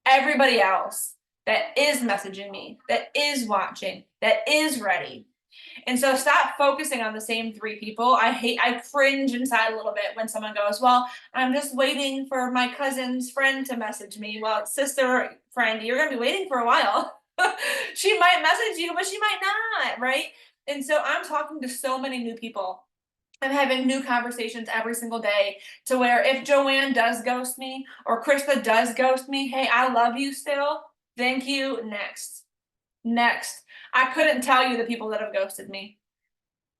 everybody else that is messaging me, that is watching, that is ready. And so stop focusing on the same 3 people. I cringe inside a little bit when someone goes, well, I'm just waiting for my cousin's friend to message me. Well, sister, friend, you're going to be waiting for a while. She might message you, but she might not, right? And so I'm talking to so many new people. I'm having new conversations every single day to where if Joanne does ghost me or Krista does ghost me, hey, I love you still. Thank you. Next. I couldn't tell you the people that have ghosted me.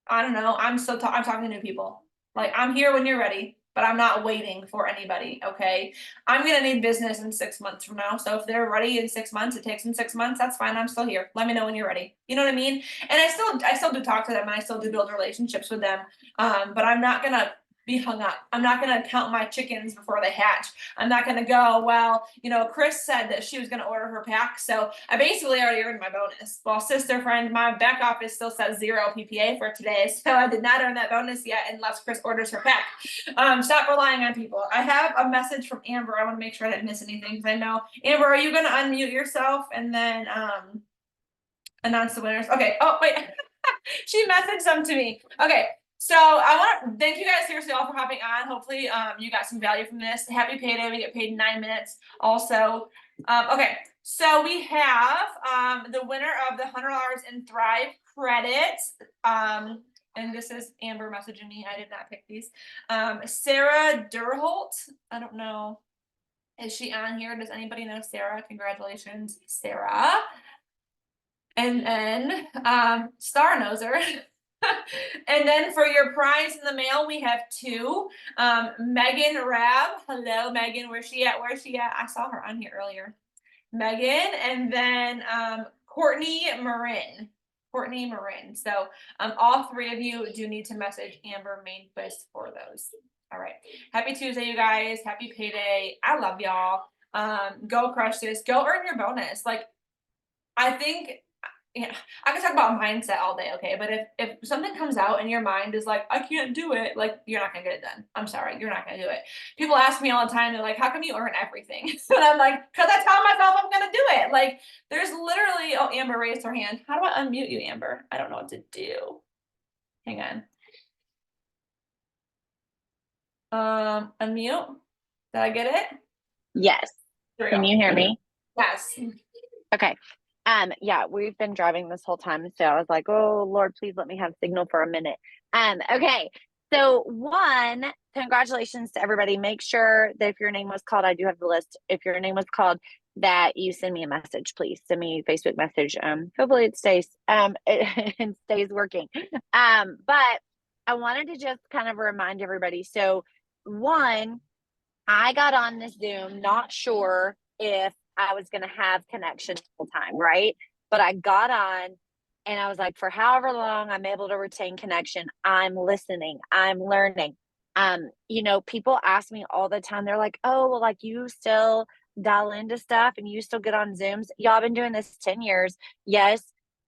I don't know. I'm talking to new people. Like, I'm here when you're ready. but I'm not waiting for anybody, okay? I'm gonna need business in 6 months from now. So if they're ready in 6 months, it takes them 6 months, that's fine. I'm still here. Let me know when you're ready. You know what I mean? And I still do talk to them and I still do build relationships with them. But I'm not gonna be hung up. I'm not gonna count my chickens before they hatch. I'm not gonna go, well, you know, Chris said that she was gonna order her pack. So I basically already earned my bonus. Well, sister friend, my back office still says 0 PPA for today. So I did not earn that bonus yet unless Chris orders her pack. Stop relying on people. I have a message from Amber. I want to make sure I didn't miss anything because I know, Amber, are you gonna unmute yourself and then announce the winners? Okay. Oh, wait. She messaged them to me. Okay. So I want to thank you guys seriously all for hopping on. Hopefully you got some value from this. Happy payday. We get paid in 9 minutes also. Okay. So we have the winner of the $100 in Thrive credits. And this is Amber messaging me. I did not pick these. Sarah Durholt. I don't know. Is she on here? Does anybody know Sarah? Congratulations, Sarah. And then Star Noser. And then for your prize in the mail, we have 2. Megan Rab. Hello, Megan. Where's she at? Where's she at? I saw her on here earlier. Megan. And then Courtney Marin. Courtney Marin. So all 3 of you do need to message Amber Mainquist for those. All right. Happy Tuesday, you guys. Happy payday. I love y'all. Go crush this. Go earn your bonus. Like, I think, yeah, I can talk about mindset all day, okay? But if something comes out and your mind is like, I can't do it, like, you're not gonna get it done. I'm sorry, you're not gonna do it. People ask me all the time, they're like, how come you earn everything? And I'm like, because I tell myself I'm gonna do it. Like, there's literally, oh, Amber raised her hand. How do I unmute you, Amber? I don't know what to do. Hang on. Unmute. Did I get it? Yes. There we Can go. you hear me? Yes. Okay. Yeah, we've been driving this whole time, so I was like, oh Lord, please let me have signal for a minute. Okay. So 1, congratulations to everybody. Make sure that if your name was called, I do have the list. If your name was called, that you send me a message, please. Send me a Facebook message. Hopefully it stays it stays working. But I wanted to just kind of remind everybody. So 1, I got on this Zoom, not sure if I was going to have connection the whole time, right? But I got on and I was like, for however long I'm able to retain connection, I'm listening, I'm learning. You know, people ask me all the time, they're like, oh, well, like you still dial into stuff and you still get on Zooms. Y'all been doing this 10 years. Yes,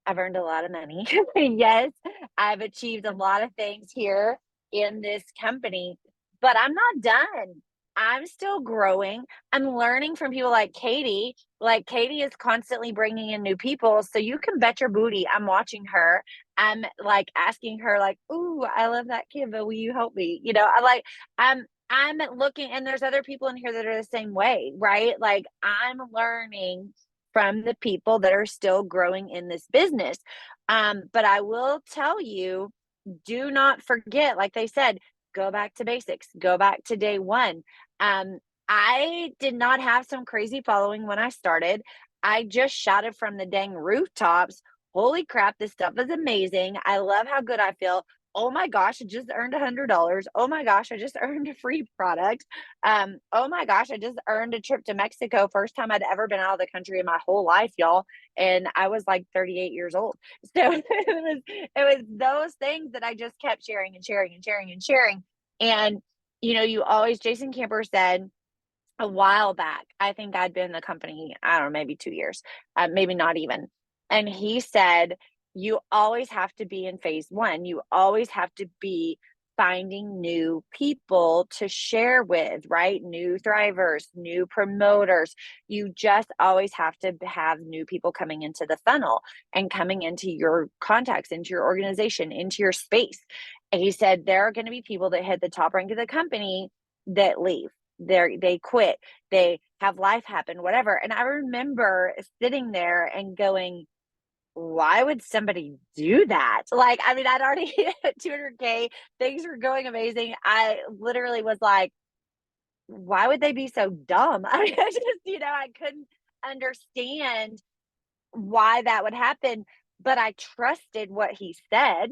I've earned a lot of money. Yes, I've achieved a lot of things here in this company, but I'm not done. I'm still growing. I'm learning from people like Katie. Like Katie is constantly bringing in new people. So you can bet your booty I'm watching her. I'm like asking her like, ooh, I love that kid, but will you help me? You know, I'm looking, and there's other people in here that are the same way, right? Like I'm learning from the people that are still growing in this business. But I will tell you, do not forget, like they said, go back to basics, go back to day 1. I did not have some crazy following when I started. I just shouted from the dang rooftops. Holy crap, this stuff is amazing. I love how good I feel. Oh my gosh, I just earned $100. Oh my gosh, I just earned a free product. Oh my gosh, I just earned a trip to Mexico. First time I'd ever been out of the country in my whole life, y'all. And I was like 38 years old. So it was those things that I just kept sharing and sharing and sharing and sharing. And you know, you always, Jason Camper said a while back, I think I'd been in the company, I don't know, maybe 2 years, maybe not even. And he said, you always have to be in phase 1. You always have to be finding new people to share with, right? New thrivers, new promoters. You just always have to have new people coming into the funnel and coming into your contacts, into your organization, into your space. And he said, there are going to be people that hit the top rank of the company that leave. They quit. They have life happen, whatever. And I remember sitting there and going, why would somebody do that? Like, I mean, I'd already hit 200K. Things were going amazing. I literally was like, why would they be so dumb? I mean, I just, you know, I couldn't understand why that would happen, but I trusted what he said.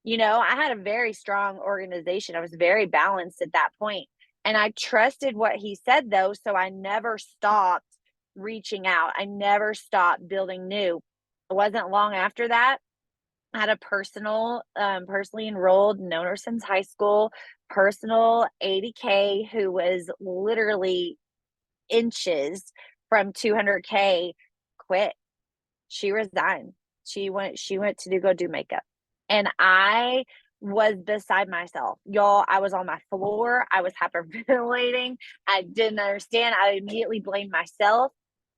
You know, I had a very strong organization. I was very balanced at that point. And I trusted what he said though. So I never stopped reaching out. I never stopped building new. It wasn't long after that. I had a personally enrolled, known her since high school, personal 80K who was literally inches from 200K quit. She resigned. She went to go do makeup. And I was beside myself. Y'all, I was on my floor. I was hyperventilating. I didn't understand. I immediately blamed myself.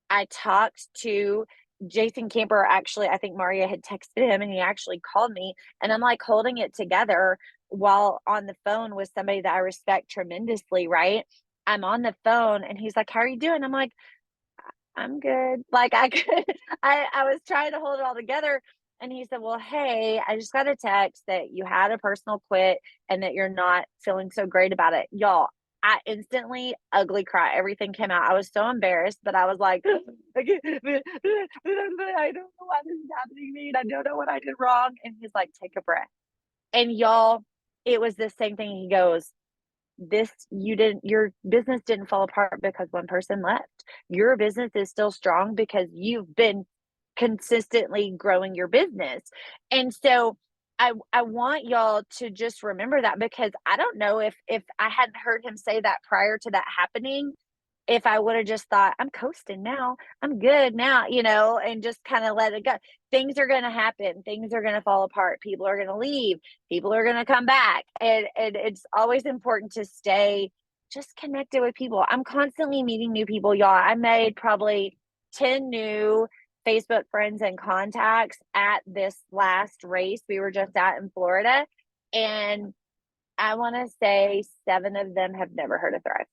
I talked to Jason Camper. Actually, I think Maria had texted him and he actually called me, and I'm like holding it together while on the phone with somebody that I respect tremendously, right? I'm on the phone and he's like, "How are you doing?" I'm like, "I'm good." Like I could, I was trying to hold it all together. And he said, "Well, hey, I just got a text that you had a personal quit and that you're not feeling so great about it." Y'all, I instantly ugly cry. Everything came out. I was so embarrassed, but I was like, I don't know why this is happening to me. And I don't know what I did wrong. And he's like, "Take a breath." And y'all, it was the same thing. He goes, your business didn't fall apart because one person left. Your business is still strong because you've been consistently growing your business. And so I want y'all to just remember that, because I don't know if I hadn't heard him say that prior to that happening, if I would have just thought, I'm coasting now, I'm good now, and just kind of let it go. Things are going to happen. Things are going to fall apart. People are going to leave. People are going to come back. And it's always important to stay just connected with people. I'm constantly meeting new people, y'all. I made probably 10 new Facebook friends and contacts at this last race we were just at in Florida. And I want to say 7 of them have never heard of Thrive.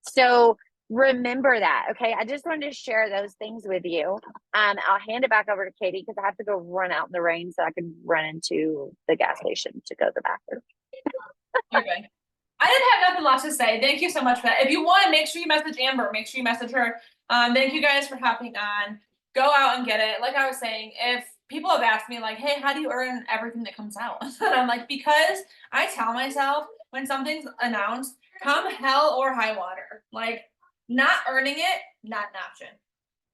So remember that. Okay. I just wanted to share those things with you. I'll hand it back over to Katie because I have to go run out in the rain so I can run into the gas station to go to the bathroom. Okay. I didn't have nothing left to say. Thank you so much for that. If you want, make sure you message Amber. Make sure you message her. Thank you guys for hopping on. Go out and get it. Like I was saying, if people have asked me like, "Hey, how do you earn everything that comes out?" And I'm like, because I tell myself when something's announced, come hell or high water, like not earning it, not an option.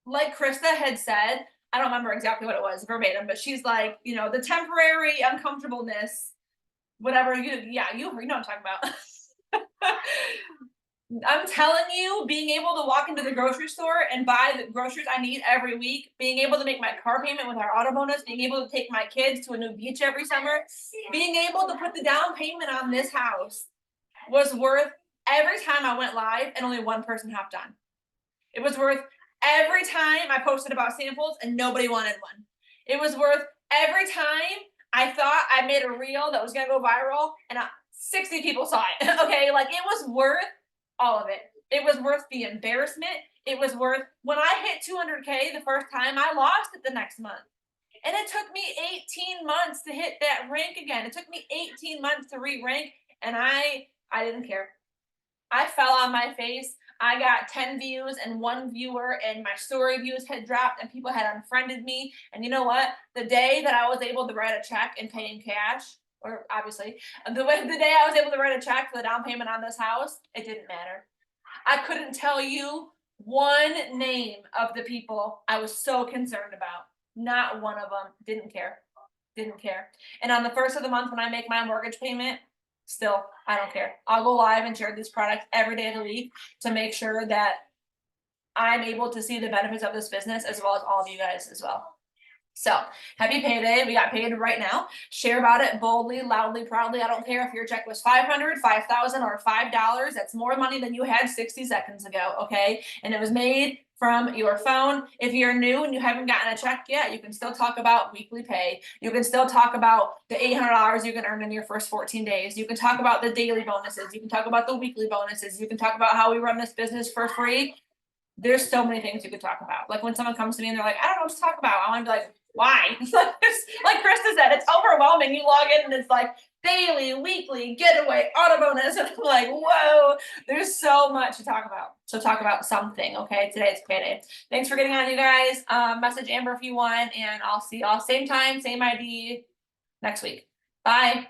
Like Krista had said, I don't remember exactly what it was verbatim, but she's like, the temporary uncomfortableness, whatever you know what I'm talking about. I'm telling you, being able to walk into the grocery store and buy the groceries I need every week, being able to make my car payment with our auto bonus, being able to take my kids to a new beach every summer, being able to put the down payment on this house was worth every time I went live and only one person hopped on. It was worth every time I posted about samples and nobody wanted one. It was worth every time I thought I made a reel that was going to go viral and 60 people saw it. Okay. Like it was worth all of it. It was worth the embarrassment. It was worth when I hit 200K the first time, I lost it the next month. And it took me 18 months to hit that rank again. It took me 18 months to re-rank, and I didn't care. I fell on my face. I got 10 views and 1 viewer, and my story views had dropped and people had unfriended me. And you know what? The day that I was able to write a check and pay in cash, or obviously, the day I was able to write a check for the down payment on this house, it didn't matter. I couldn't tell you one name of the people I was so concerned about. Not one of them. Didn't care. And on the first of the month when I make my mortgage payment, still, I don't care. I'll go live and share these products every day of the week to make sure that I'm able to see the benefits of this business as well as all of you guys as well. So happy payday. We got paid right now. Share about it boldly, loudly, proudly. I don't care if your check was $500, $5,000, or $5. That's more money than you had 60 seconds ago. Okay. And it was made from your phone. If you're new and you haven't gotten a check yet, you can still talk about weekly pay. You can still talk about the $800 you can earn in your first 14 days. You can talk about the daily bonuses. You can talk about the weekly bonuses. You can talk about how we run this business for free. There's so many things you could talk about. Like when someone comes to me and they're like, I don't know what to talk about. I want to be like, why? Like Krista said, it's overwhelming. You log in and it's like daily, weekly, getaway, auto bonus. And I'm like, whoa, there's so much to talk about. So talk about something. Okay. Today it's payday. Thanks for getting on, you guys. Message Amber if you want, and I'll see y'all same time, same ID next week. Bye.